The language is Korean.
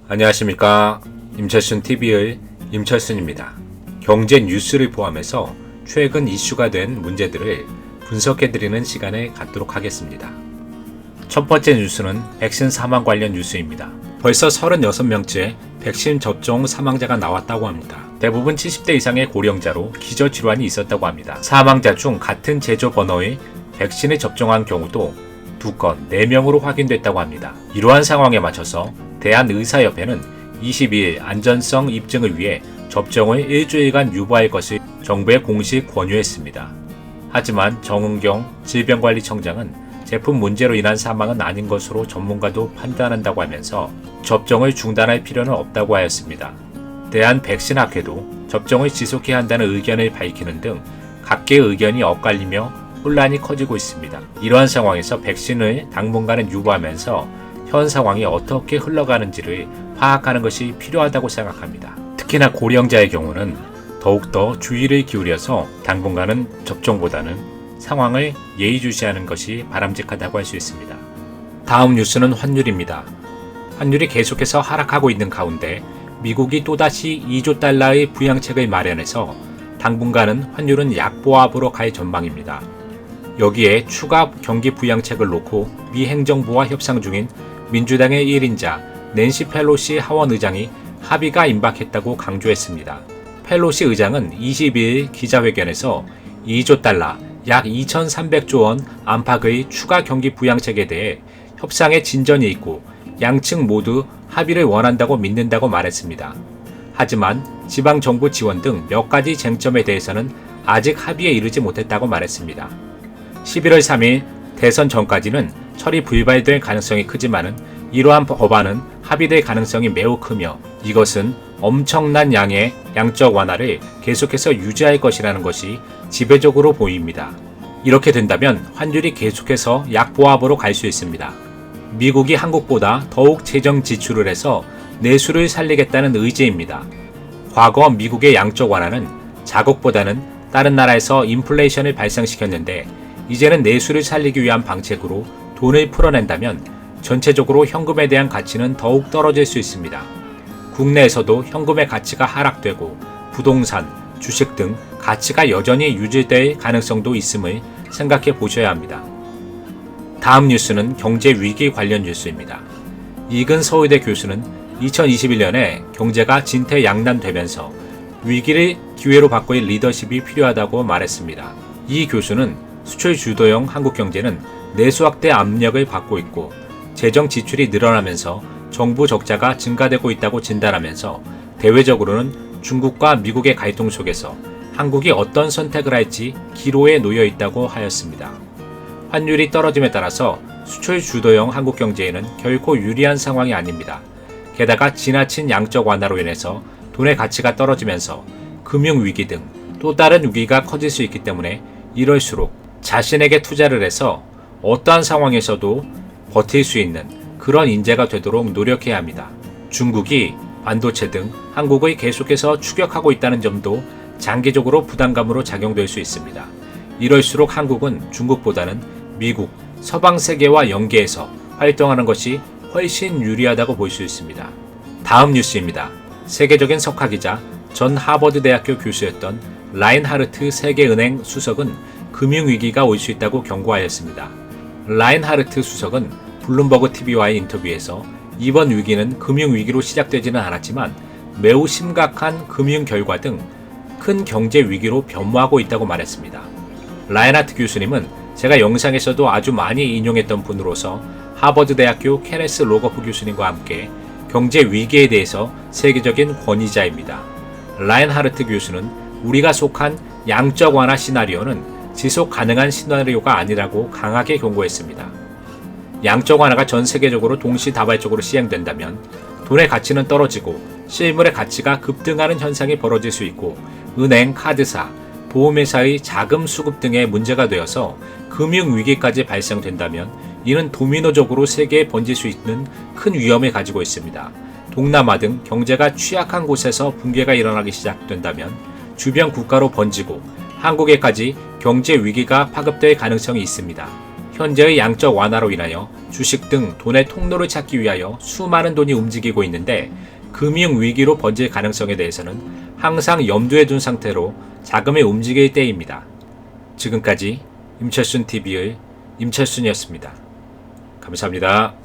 안녕하십니까. 임철순TV의 임철순입니다. 경제 뉴스를 포함해서 최근 이슈가 된 문제들을 분석해드리는 시간을 갖도록 하겠습니다. 첫 번째 뉴스는 백신 사망 관련 뉴스입니다. 벌써 36명째 백신 접종 사망자가 나왔다고 합니다. 대부분 70대 이상의 고령자로 기저질환이 있었다고 합니다. 사망자 중 같은 제조 번호의 백신을 접종한 경우도 2건 4명으로 확인됐다고 합니다. 이러한 상황에 맞춰서 대한의사협회는 22일 안전성 입증을 위해 접종을 일주일간 유보할 것을 정부에 공식 권유했습니다. 하지만 정은경 질병관리청장은 제품 문제로 인한 사망은 아닌 것으로 전문가도 판단한다고 하면서 접종을 중단할 필요는 없다고 하였습니다. 대한백신학회도 접종을 지속해야 한다는 의견을 밝히는 등 각계의 의견이 엇갈리며 혼란이 커지고 있습니다. 이러한 상황에서 백신을 당분간은 유보하면서 현 상황이 어떻게 흘러가는지를 파악하는 것이 필요하다고 생각합니다. 특히나 고령자의 경우는 더욱더 주의를 기울여서 당분간은 접종보다는 상황을 예의주시하는 것이 바람직하다고 할 수 있습니다. 다음 뉴스는 환율입니다. 환율이 계속해서 하락하고 있는 가운데 미국이 또다시 2조 달러의 부양책을 마련해서 당분간은 환율은 약보합으로 갈 전망입니다. 여기에 추가 경기 부양책을 놓고 미 행정부와 협상 중인 민주당의 1인자 낸시 펠로시 하원의장이 합의가 임박했다고 강조했습니다. 펠로시 의장은 22일 기자회견에서 2조 달러 약 2,300조 원 안팎의 추가 경기 부양책에 대해 협상에 진전이 있고 양측 모두 합의를 원한다고 믿는다고 말했습니다. 하지만 지방정부 지원 등 몇 가지 쟁점에 대해서는 아직 합의에 이르지 못했다고 말했습니다. 11월 3일 대선 전까지는 처리 불발될 가능성이 크지만은 이러한 법안은 합의될 가능성이 매우 크며 이것은 엄청난 양의 양적 완화를 계속해서 유지할 것이라는 것이 지배적으로 보입니다. 이렇게 된다면 환율이 계속해서 약보합으로 갈 수 있습니다. 미국이 한국보다 더욱 재정 지출을 해서 내수를 살리겠다는 의지입니다. 과거 미국의 양적 완화는 자국보다는 다른 나라에서 인플레이션을 발생시켰는데 이제는 내수를 살리기 위한 방책으로 돈을 풀어낸다면 전체적으로 현금에 대한 가치는 더욱 떨어질 수 있습니다. 국내에서도 현금의 가치가 하락되고 부동산, 주식 등 가치가 여전히 유지될 가능성도 있음을 생각해 보셔야 합니다. 다음 뉴스는 경제 위기 관련 뉴스입니다. 이근 서울대 교수는 2021년에 경제가 진퇴양난되면서 위기를 기회로 바꿀 리더십이 필요하다고 말했습니다. 이 교수는 수출 주도형 한국 경제는 내수 확대 압력을 받고 있고 재정 지출이 늘어나면서 정부 적자가 증가되고 있다고 진단하면서 대외적으로는 중국과 미국의 갈등 속에서 한국이 어떤 선택을 할지 기로에 놓여 있다고 하였습니다. 환율이 떨어짐에 따라서 수출 주도형 한국 경제에는 결코 유리한 상황이 아닙니다. 게다가 지나친 양적 완화로 인해서 돈의 가치가 떨어지면서 금융위기 등 또 다른 위기가 커질 수 있기 때문에 이럴수록 자신에게 투자를 해서 어떠한 상황에서도 버틸 수 있는 그런 인재가 되도록 노력해야 합니다. 중국이 반도체 등 한국을 계속해서 추격하고 있다는 점도 장기적으로 부담감으로 작용될 수 있습니다. 이럴수록 한국은 중국보다는 미국, 서방 세계와 연계해서 활동하는 것이 훨씬 유리하다고 볼 수 있습니다. 다음 뉴스입니다. 세계적인 석학이자 전 하버드대학교 교수였던 라인하르트 세계은행 수석은 금융위기가 올 수 있다고 경고하였습니다. 라인하르트 수석은 블룸버그 TV와의 인터뷰에서 이번 위기는 금융위기로 시작되지는 않았지만 매우 심각한 금융 결과 등 큰 경제 위기로 변모하고 있다고 말했습니다. 라인하르트 교수님은 제가 영상에서도 아주 많이 인용했던 분으로서 하버드대학교 케네스 로거프 교수님과 함께 경제 위기에 대해서 세계적인 권위자입니다. 라인하르트 교수는 우리가 속한 양적 완화 시나리오는 지속 가능한 시나리오가 아니라고 강하게 경고했습니다. 양적 완화가 전 세계적으로 동시다발적으로 시행된다면 돈의 가치는 떨어지고 실물의 가치가 급등하는 현상이 벌어질 수 있고 은행, 카드사, 보험회사의 자금 수급 등의 문제가 되어서 금융위기까지 발생된다면 이는 도미노적으로 세계에 번질 수 있는 큰 위험을 가지고 있습니다. 동남아 등 경제가 취약한 곳에서 붕괴가 일어나기 시작된다면 주변 국가로 번지고 한국에까지 경제 위기가 파급될 가능성이 있습니다. 현재의 양적 완화로 인하여 주식 등 돈의 통로를 찾기 위하여 수많은 돈이 움직이고 있는데 금융위기로 번질 가능성에 대해서는 항상 염두에 둔 상태로 자금이 움직일 때입니다. 지금까지 임철순TV의 임철순이었습니다. 감사합니다.